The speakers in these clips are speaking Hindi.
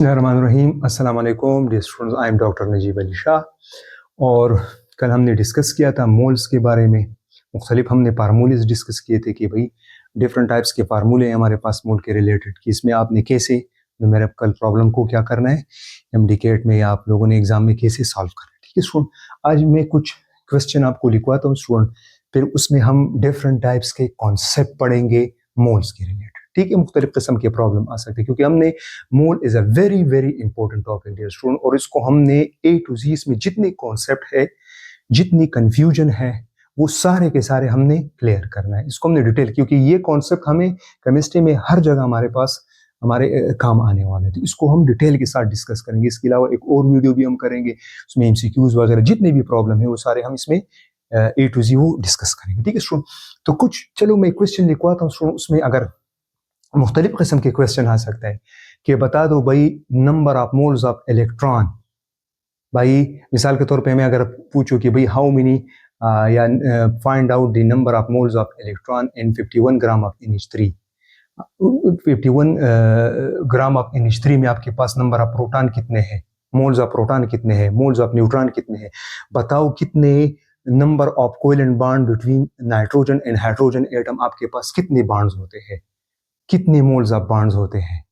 बिस्मिल्लाहिर्रहमानिर्रहीम। अस्सलाम वालेकुम dear students, I am doctor Najeeb Ali Shah. और कल हमने डिस्कस किया था मोल्स के बारे में। मुख्तलिफ हमने फार्मूलेस डिस्कस किए थे कि भाई डिफरेंट टाइप्स के फार्मूले हैं हमारे पास मोल के रिलेटेड, कि इसमें आपने कैसे न्यूमेरिकल प्रॉब्लम को क्या करना है एमडीकेट में या आप लोगों ने एग्जाम में कैसे सॉल्व करना है। ठीक है स्टूडेंट, आज मैं कुछ क्वेश्चन आपको लिखवाता हूँ स्टूडेंट, फिर उसमें हम डिफरेंट टाइप्स के कॉन्सेप्ट पढ़ेंगे मोल्स के रिलेटेड। ठीक है, मुख्तलिफ किस्म के प्रॉब्लम आ सकते हैं क्योंकि हमने mole is a very very important topic dear student, और इसको हमने ए टू जी इसमें जितने कॉन्सेप्ट है, जितनी कंफ्यूजन है, वो सारे के सारे हमने क्लियर करना है। इसको हमने डिटेल, क्योंकि ये कॉन्सेप्ट हमें केमिस्ट्री में हर जगह हमारे पास हमारे काम आने वाले हैं, तो इसको हम डिटेल के साथ डिस्कस करेंगे। इसके अलावा एक और वीडियो भी हम करेंगे, उसमें एमसीक्यूज वगैरह जितने भी प्रॉब्लम है वो सारे हम इसमें ए टू जी वो डिस्कस करेंगे। ठीक है स्टूडेंट, तो कुछ चलो मैं क्वेश्चन लिखवाता हूँ स्टूडेंट, उसमें अगर मुख्तलिफ किस्म के क्वेश्चन आ सकता है कि बता दो भाई number of moles of electron. भाई मिसाल के तौर पे मैं अगर पूछूं कि भाई हाउ मेनी या find out the number of moles of electron in 51 gram of NH3। 51 gram of NH3 में आपके पास नंबर ऑफ प्रोटॉन कितने हैं, मोल्स ऑफ प्रोटॉन कितने हैं, मोल्स ऑफ न्यूट्रॉन कितने हैं। बताओ कितने number of covalent bond between nitrogen and hydrogen atom आपके पास कितने बॉन्ड्स होते हैं, कितने मोल्स ऑफ बॉन्ड्स होते हैं,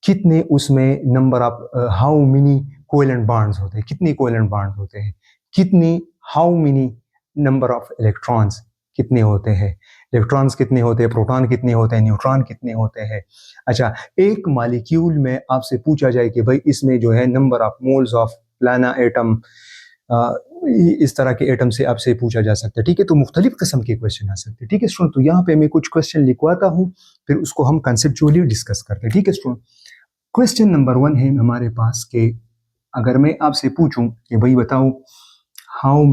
कितने उसमें number of how many covalent bonds होते हैं, कितने कोवेलेंट बॉन्ड्स होते हैं, कितनी how many number of electrons कितने होते हैं, इलेक्ट्रॉन्स कितने होते हैं, प्रोटॉन कितने होते हैं, न्यूट्रॉन कितने होते हैं। अच्छा, एक मॉलिक्यूल में आपसे पूछा जाए कि भाई इसमें जो है नंबर ऑफ मोल्स ऑफ फलाना एटम, इस तरह के एटम से आपसे पूछा जा सकता है। ठीक है, तो मुख्तलिफ किस्म के क्वेश्चन आ सकते हैं। ठीक है स्टूडेंट, तो यहाँ पे मैं कुछ क्वेश्चन लिखवाता हूँ, फिर उसको हम कंसेप्चुअली डिस्कस करते हैं। ठीक है स्टूडेंट, क्वेश्चन नंबर 1 है हमारे पास के अगर मैं आपसे पूछूं कि भाई बताओ how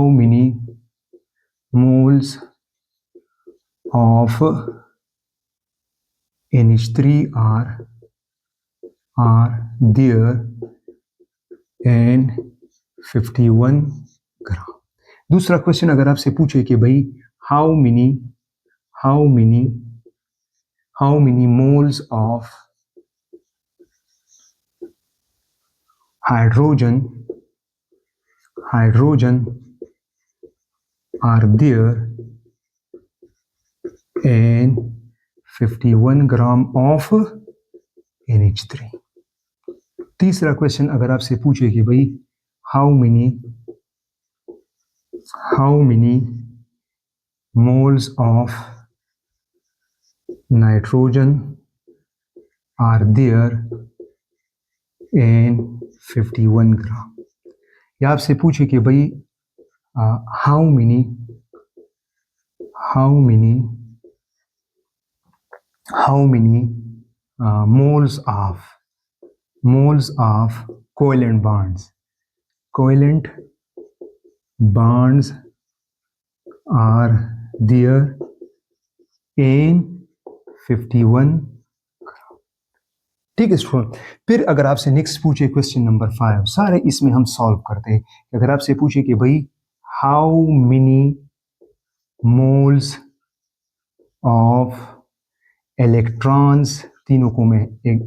many moles of NH3 are there in 51 gram. दूसरा क्वेश्चन अगर आपसे पूछे कि भाई how many moles of hydrogen are there in 51 gram of NH3। तीसरा क्वेश्चन अगर आपसे पूछे कि भाई how many moles of nitrogen are there in 51 gram, या आपसे पूछे कि भाई how many moles of covalent bonds are there in 51। ठीक है स्टूडेंट, फिर अगर आपसे नेक्स्ट पूछे क्वेश्चन नंबर 5, सारे इसमें हम सॉल्व करते हैं। अगर आपसे पूछे कि भाई how many moles of electrons, तीनों को मैं एक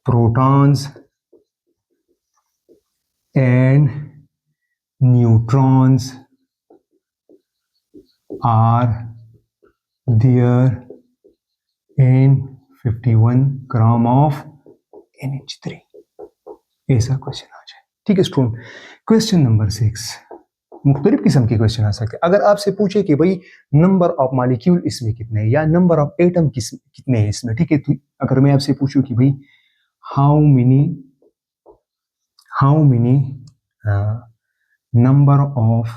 protons and neutrons are there in 51 gram of NH3, ऐसा क्वेश्चन आ जाए। ठीक है स्टूडेंट, क्वेश्चन नंबर 6, मुख्तलिफ किस्म के क्वेश्चन आ सकते हैं। अगर आपसे पूछे कि भाई नंबर ऑफ मॉलिक्यूल इसमें कितने हैं या नंबर ऑफ एटम कितने हैं इसमें। ठीक है, तो अगर मैं आपसे पूछूं कि भाई हाउ मेनी नंबर ऑफ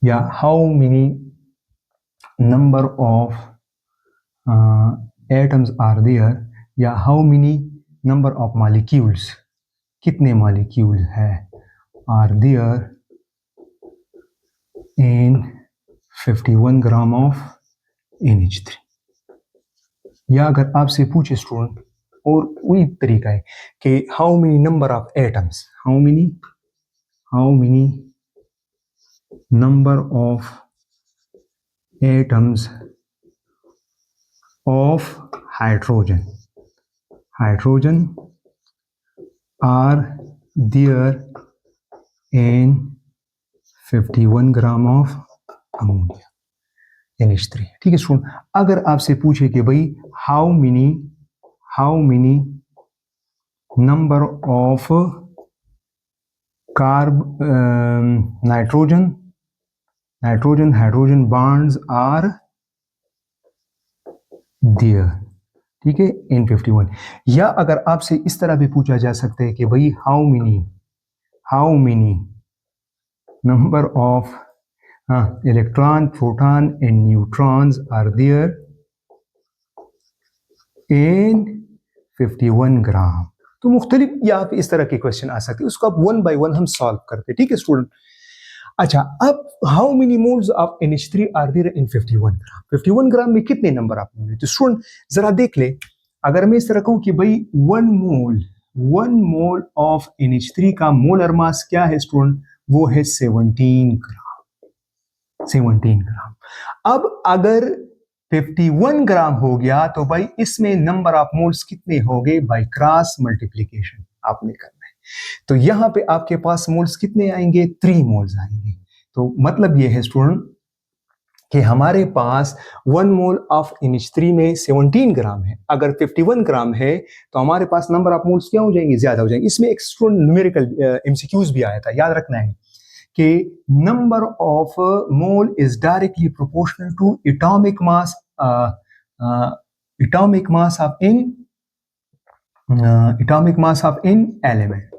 या how many number of atoms are there, या how many number of molecules, कितने मॉलिक्यूल है are there in 51 gram of NH3। या अगर आपसे पूछे स्टूडेंट, और वही तरीका है कि how many number of atoms, how many number of atoms of hydrogen, hydrogen are there in 51 gram of ammonia NH3। ठीक है स्टूडेंट, अगर आपसे पूछे कि भाई how many number of nitrogen hydrogen bonds are there, ठीक है, इन 51, या अगर आपसे इस तरह भी पूछा जा सकता है कि भाई how many number of electron proton and neutrons are there in 51 gram. तो मुख्तलिफ यहाँ पे इस तरह के क्वेश्चन आ सकते हैं, उसको आप वन बाय वन हम सॉल्व करते हैं। ठीक है स्टूडेंट, अच्छा अब how many moles of NH3 are there in 51 gram. 51 gram में कितने नंबर आप होंगे? तो स्टूडेंट जरा देख ले, अगर मैं इस तरह कहूं कि भाई 1 मोल ऑफ NH3 का मोलर मास क्या है स्टूडेंट? वो है 17 ग्राम। अब अगर 51 ग्राम हो गया तो भाई इसमें नंबर ऑफ मोल्स कितने हो गए? बाय क्रॉस मल्टीप्लीकेशन आपने करना है। तो यहां पे आपके पास मोल्स कितने आएंगे? 3 मोल्स आएंगे। तो मतलब ये है स्टूडेंट कि हमारे पास 1 मोल ऑफ NH3 में 17 ग्राम है, अगर 51 ग्राम है तो हमारे पास नंबर ऑफ मोल्स क्या हो जाएंगे? ज्यादा हो जाएंगे। इसमें एक स्टूडेंट न्यूमेरिकल MCQs भी आया था, याद रखना है कि number of mole is directly proportional to atomic mass of in element.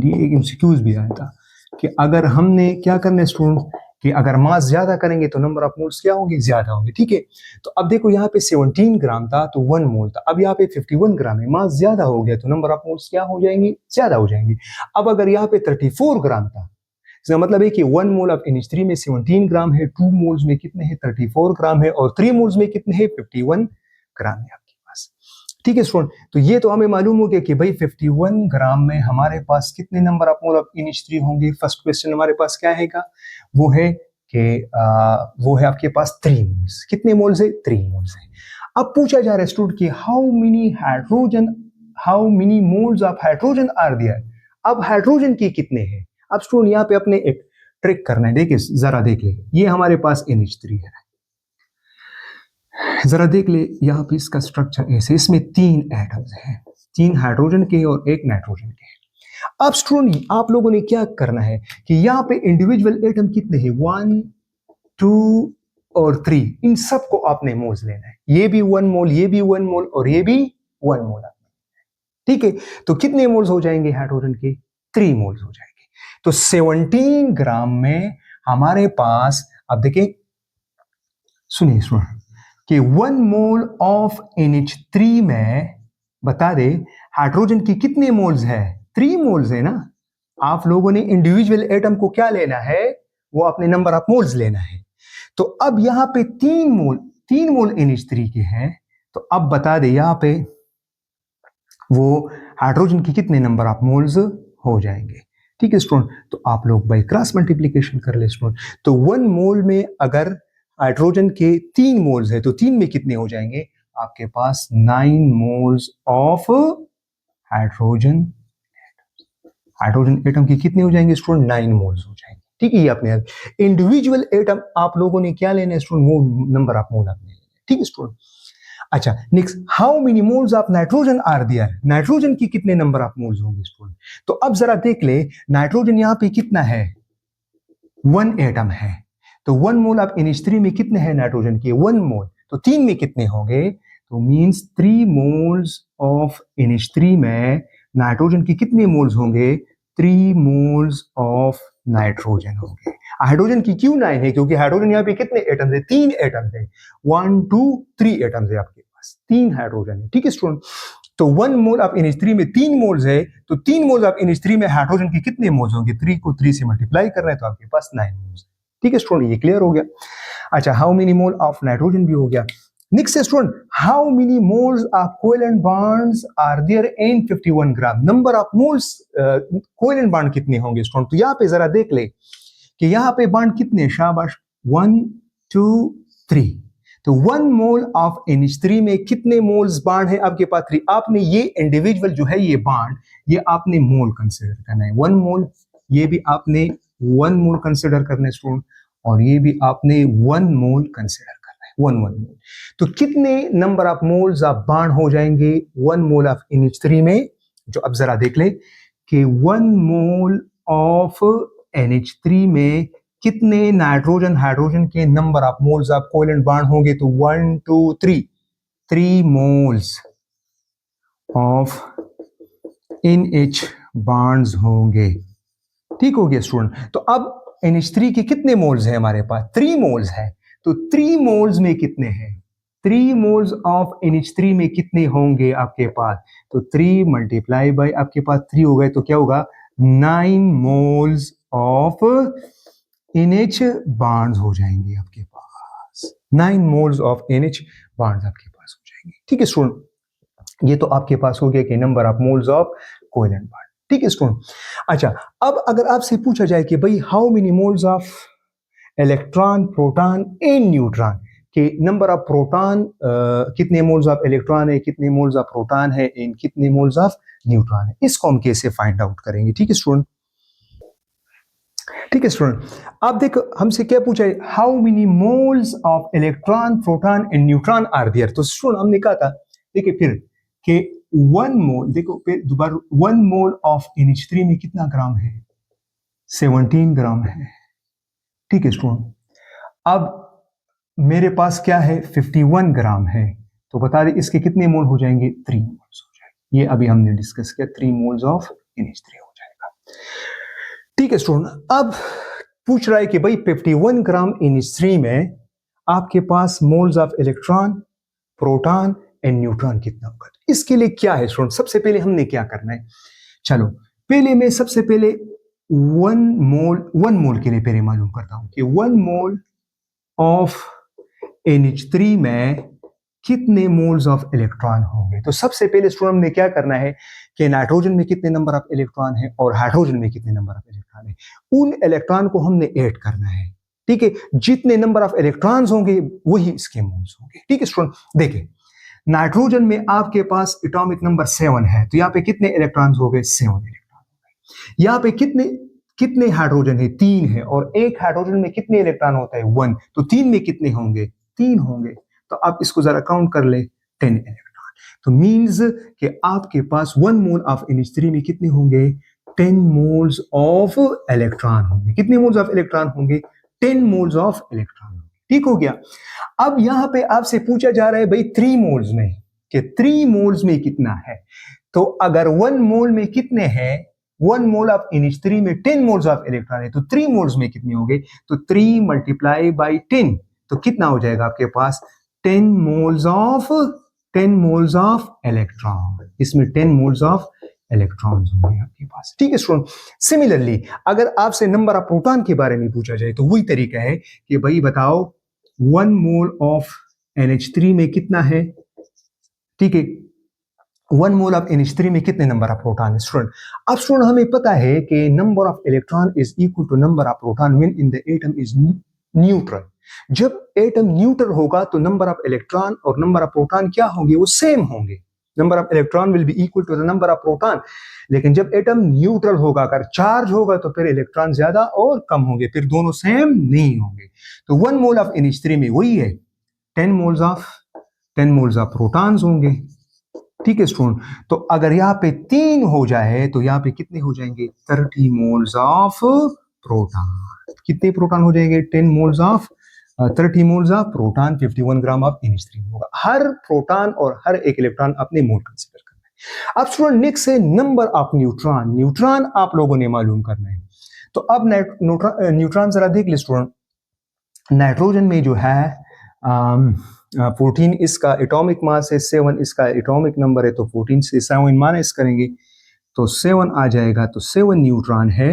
ये एक MCQs भी आया था कि अगर हमने क्या करना है स्टूडेंट कि अगर मास ज्यादा करेंगे तो नंबर ऑफ मोल्स क्या होंगे? ज्यादा होंगे। ठीक है, तो अब देखो यहाँ पे 17 ग्राम था तो 1 मोल था, अब यहाँ पे 51 ग्राम है, मास ज्यादा हो गया तो नंबर ऑफ मोल्स क्या हो जाएंगे? ज्यादा हो जाएंगे। अब अगर यहाँ पे 34 ग्राम था, इसका मतलब है कि 1 मोल ऑफ NH3 में 17 ग्राम है, 2 मोल्स में कितने हैं? 34 ग्राम है, और 3 मोल्स में कितने हैं? 51 ग्राम है आपके पास। ठीक है स्टूडेंट, तो ये तो हमें मालूम हो गया कि भाई 51 ग्राम में हमारे पास कितने number of mole of NH3 होंगे। फर्स्ट क्वेश्चन हमारे पास क्या है? वो है कि वो है आपके पास 3 मोल्स। कितने मोल्स है? 3 मोल्स है। अब पूछा जा रहा है स्टूडेंट कि how many moles of hydrogen are there. अब हाइड्रोजन की कितने हैं? अब स्टूडेंट यहाँ पे अपने एक ट्रिक करना है, देखिए जरा देख ले, ये हमारे पास NH3 है, जरा देख ले यहाँ पे इसका स्ट्रक्चर ऐसे, इसमें 3 एटम्स हैं, 3 हाइड्रोजन के और 1 नाइट्रोजन के। अब स्टूडेंट आप लोगों ने क्या करना है कि यहाँ पे इंडिविजुअल एटम कितने हैं? 1, 2 और 3, इन सबको आपने मोल्स लेना है। ये भी 1 मोल, ये भी 1 मोल और ये भी 1 मोल। ठीक है, तो कितने मोल्स हो जाएंगे हाइड्रोजन के? 3 मोल्स हो जाएंगे। तो 17 ग्राम में हमारे पास, अब देखिए सुनिए कि 1 मोल ऑफ NH3 में बता दे हाइड्रोजन की कितने मोल्स है? 3 मोल्स है ना। आप लोगों ने इंडिविजुअल एटम को क्या लेना है? वो अपने नंबर ऑफ मोल्स लेना है। तो अब यहां पे 3 मोल NH3 के हैं, तो अब बता दे यहां पे वो हाइड्रोजन की कितने नंबर ऑफ मोल्स हो जाएंगे। ठीक है स्टूडेंट, तो आप लोग बाय क्रॉस मल्टीप्लिकेशन कर ले स्टूडेंट। तो 1 मोल में अगर हाइड्रोजन के 3 मोल्स है तो 3 में कितने हो जाएंगे? आपके पास 9 मोल्स ऑफ हाइड्रोजन एटम की कितने हो जाएंगे स्टूडेंट? 9 मोल्स हो जाएंगे। ठीक है, ये अपने इंडिविजुअल एटम आप लोगों ने क्या लेना है स्टूडेंट? वो नंबर ऑफ मोल आपने लेना है। ठीक है स्टूडेंट, अच्छा next, how many moles of nitrogen are there. Nitrogen की कितने नंबर ऑफ मोल्स होंगे स्टूडेंट? तो अब जरा देख ले, नाइट्रोजन यहां पे कितना है? 1 एटम है, तो 1 मोल ऑफ NH3 में कितने हैं नाइट्रोजन के? 1 मोल, तो 3 में कितने होंगे? तो मींस 3 मोल्स ऑफ NH3 में नाइट्रोजन की कितने मोल्स होंगे? 3 मोल्स ऑफ नाइट्रोजन होंगे। हाइड्रोजन की क्यों 9 है? क्योंकि हाइड्रोजन यहाँ पे कितने एटम्स है? 3 एटम्स है, 1 2 3 एटम्स है आपके पास, 3 हाइड्रोजन है। ठीक है स्टूडेंट, तो 1 मोल ऑफ NH3 में 3 मोल्स है, तो 3 मोल्स ऑफ NH3 में हाइड्रोजन के कितने मोल्स होंगे? 3 को 3 से मल्टीप्लाई कर रहे हैं तो आपके पास 9 मोल्स। ठीक है स्टूडेंट, ये क्लियर हो गया। अच्छा, how many mole of nitrogen भी हो गया। Next student, how many moles of covalent bonds are there in 51 gram. Number of moles covalent bond कितने होंगे स्टूडेंट? तो यहाँ पे जरा देख ले कि यहाँ पे बॉन्ड कितने? शाबाश, 1 2 3। तो 1 मोल ऑफ NH3 में कितने मोल्स बॉन्ड है आपके पास? 3। आपने ये इंडिविजुअल जो है ये बॉन्ड, ये आपने मोल कंसिडर करना है। 1 मोल, ये भी आपने 1 मोल कंसिडर करना है स्टूडेंट, और ये भी आपने 1 मोल कंसिडर करना है, 1 मोल। तो कितने नंबर ऑफ मोल्स आप बॉन्ड हो जाएंगे 1 मोल ऑफ NH3 में? जो अब जरा देख ले कि 1 मोल ऑफ NH3 में कितने नाइट्रोजन हाइड्रोजन के number of moles of covalent bond होंगे? तो 1 2 3 मोल्स ऑफ NH बॉन्ड्स होंगे। ठीक हो गया स्टूडेंट। तो अब NH3 के कितने मोल्स हैं हमारे पास? 3 मोल्स है। तो 3 मोल्स में कितने हैं? 3 मोल्स ऑफ NH3 में कितने होंगे आपके पास? तो 3 मल्टीप्लाई बाय आपके पास 3 हो गए, तो क्या होगा? 9 मोल्स ऑफ NH बॉन्ड्स हो जाएंगे आपके पास। 9 मोल्स ऑफ NH बॉन्ड्स आपके पास हो जाएंगे। ठीक है स्टूडेंट, ये तो आपके पास हो गया कि number of moles of covalent bond. ठीक है स्टूडेंट। अच्छा, अब अगर आपसे पूछा जाए कि भाई how many moles of electron, proton and neutron, के नंबर ऑफ प्रोटॉन कितने मोल्स ऑफ इलेक्ट्रॉन है, कितने मोल्स ऑफ प्रोटॉन है एंड कितने मोल्स ऑफ न्यूट्रॉन है, इसको हम कैसे फाइंड आउट करेंगे? ठीक है स्टूडेंट। ठीक है स्टूडेंट, आप देखो हमसे क्या पूछा है, how many moles of electron, proton and neutron are there. तो स्टूडेंट हमने कहा था, देखिए फिर कि 1 मोल, देखो फिर दोबारा 1 मोल ऑफ NH3 में कितना ग्राम है? 17 ग्राम है। ठीक है स्टूडेंट, अब मेरे पास क्या है? 51 ग्राम है। तो बता दें इसके कितने मोल हो जाएंगे? 3 मोल्स हो जाएंगे। ये अभी हमने डिस्कस किया, 3 मोल्स ऑफ NH3 हो जाएगा। ठीक है स्टूडेंट, अब पूछ रहा है कि भाई 51 ग्राम NH3 में आपके पास moles of electron, proton and neutron कितना होगा? इसके लिए क्या है स्टूडेंट, सबसे पहले हमने क्या करना है? चलो पहले मैं सबसे पहले 1 मोल के लिए पहले मालूम करता हूं कि 1 मोल ऑफ NH3 में कितने मोल्स ऑफ इलेक्ट्रॉन होंगे। तो सबसे पहले स्टूडेंट ने क्या करना है कि नाइट्रोजन में कितने नंबर ऑफ इलेक्ट्रॉन है और हाइड्रोजन में कितने नंबर ऑफ इलेक्ट्रॉन है, उन इलेक्ट्रॉन को हमने ऐड करना है। ठीक है, जितने नंबर ऑफ इलेक्ट्रॉन्स होंगे वही इसके मोल्स होंगे। ठीक है स्टूडेंट, देखिए नाइट्रोजन में आपके पास एटॉमिक नंबर 7 है, तो यहाँ पे कितने इलेक्ट्रॉन्स हो गए? 7 इलेक्ट्रॉन हो गए। यहाँ पे कितने कितने हाइड्रोजन है? 3 है, और एक हाइड्रोजन में कितने इलेक्ट्रॉन होता है? 1। तो 3 में कितने होंगे? 3 होंगे। तो आप इसको जरा काउंट कर ले, 10 इलेक्ट्रॉन। तो मींस कि आपके पास 1 मोल ऑफ NH3 में कितने होंगे? 10 मोल्स ऑफ इलेक्ट्रॉन होंगे। कितने मोल्स ऑफ इलेक्ट्रॉन होंगे? 10 मोल्स ऑफ इलेक्ट्रॉन। ठीक हो गया। अब यहां पे आपसे पूछा जा रहा है भाई 3 मोल्स में, कि 3 मोल्स में कितना है। तो अगर 1 मोल में कितने हैं? 1 मोल ऑफ NH3 में 10 मोल्स ऑफ इलेक्ट्रॉन है, तो 3 मोल्स में कितने होंगे? तो 3 मल्टीप्लाई बाई 10, तो कितना हो जाएगा आपके पास? 10 मोल्स ऑफ इलेक्ट्रॉन। इसमें 10 मोल्स ऑफ इलेक्ट्रॉन्स होंगे आपके पास। ठीक है स्टूडेंट। सिमिलरली अगर आपसे नंबर ऑफ प्रोटॉन के बारे में पूछा जाए तो वही तरीका है कि भाई बताओ 1 मोल ऑफ NH3 में कितना है? ठीक है, 1 मोल ऑफ NH3 में कितने नंबर ऑफ प्रोटॉन है स्टूडेंट? अब स्टूडेंट हमें पता है कि number of electron is equal to number of proton when in the atom is neutral. जब एटम न्यूट्रल होगा तो नंबर ऑफ इलेक्ट्रॉन और नंबर ऑफ प्रोटॉन क्या होंगे? वो सेम होंगे। Number of electron will be equal to the number of proton. लेकिन जब एटम न्यूट्रल होगा, अगर चार्ज होगा, तो फिर इलेक्ट्रॉन ज्यादा और कम होंगे, फिर दोनों सेम नहीं होंगे। तो 1 मोल ऑफ NH3 में वही है, 10 मोल्स ऑफ प्रोटॉन्स होंगे। ठीक है स्टूडेंट। तो अगर यहाँ पे 3 हो जाए तो यहाँ पे कितने हो जाएंगे? 30 मोल्स ऑफ प्रोटॉन। कितने प्रोटॉन हो जाएंगे? 10 moles of 30 moles of proton, 51 gram of NH3 होगा। हर प्रोटॉन और हर एक इलेक्ट्रॉन अपने मोल कंसीडर करना है। अब स्टूडेंट नेक्स्ट है नंबर ऑफ न्यूट्रॉन। न्यूट्रॉन आप लोगों ने मालूम करना है। तो अब न्यूट्रॉन जरा देख ले स्टूडेंट। नाइट्रोजन में जो है 14 इसका एटॉमिक मास है, 7 इसका एटॉमिक नंबर है, तो 14 से 7 माइनस करेंगे तो 7 आ जाएगा, तो 7 न्यूट्रॉन है।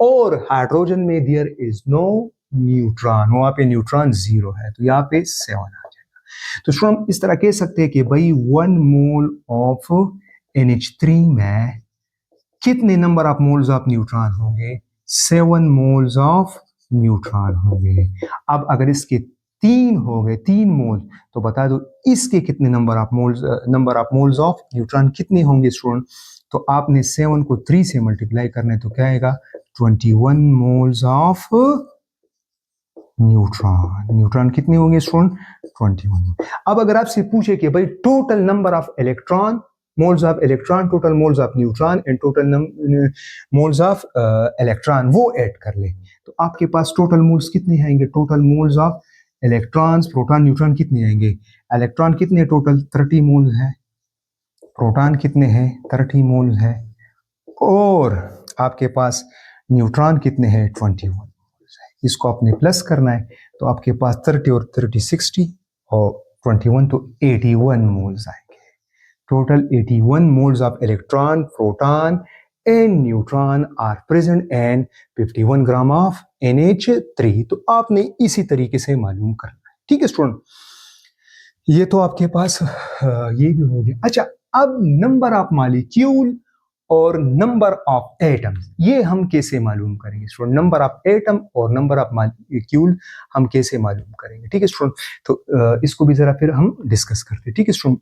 और हाइड्रोजन में देयर इज नो न्यूट्रॉन, वहां पे न्यूट्रॉन 0 है, तो यहाँ पे 7 आ जाएगा। तो हम इस तरह कह सकते हैं कि भाई 1 मोल ऑफ NH3 में कितने number of moles of neutron होंगे? 7 मोल्स ऑफ न्यूट्रॉन होंगे। अब अगर इसके 3 हो गए, 3 मोल। तो बता दो इसके कितने number of moles of neutron कितने होंगे स्टूडेंट? तो आपने 7 को 3 से मल्टीप्लाई करना है तो क्या आएगा? 21 मोल्स ऑफ न्यूट्रॉन। न्यूट्रॉन कितने होंगे स्टूडेंट? 21। अब अगर आपसे पूछे कि भाई total number of electron, moles of electron, total moles of neutron and total moles of electron, वो ऐड कर ले, तो आपके पास टोटल मोल्स कितने आएंगे? Total moles of electrons, proton, neutron कितने आएंगे? इलेक्ट्रॉन कितने टोटल? 30 मोल्स है। प्रोटॉन कितने हैं? 30 मोल्स है। और आपके पास न्यूट्रॉन कितने हैं? 21 मोल्स है। इसको आपने प्लस करना है तो आपके पास 30 और 30 60 और 21 तो 81 मोल्स आएंगे। Total 81 moles of electron, proton and neutron are present and 51 gram of NH3। तो आपने इसी तरीके से मालूम करना है। ठीक है स्टूडेंट, ये तो आपके पास ये भी हो गया। अच्छा, अब नंबर ऑफ मॉलिक्यूल और नंबर ऑफ एटम्स, ये हम कैसे मालूम करेंगे स्टूडेंट? नंबर ऑफ एटम और नंबर ऑफ मॉलिक्यूल हम कैसे मालूम करेंगे? ठीक है स्टूडेंट, तो इसको भी जरा फिर हम डिस्कस करते हैं। ठीक है स्टूडेंट,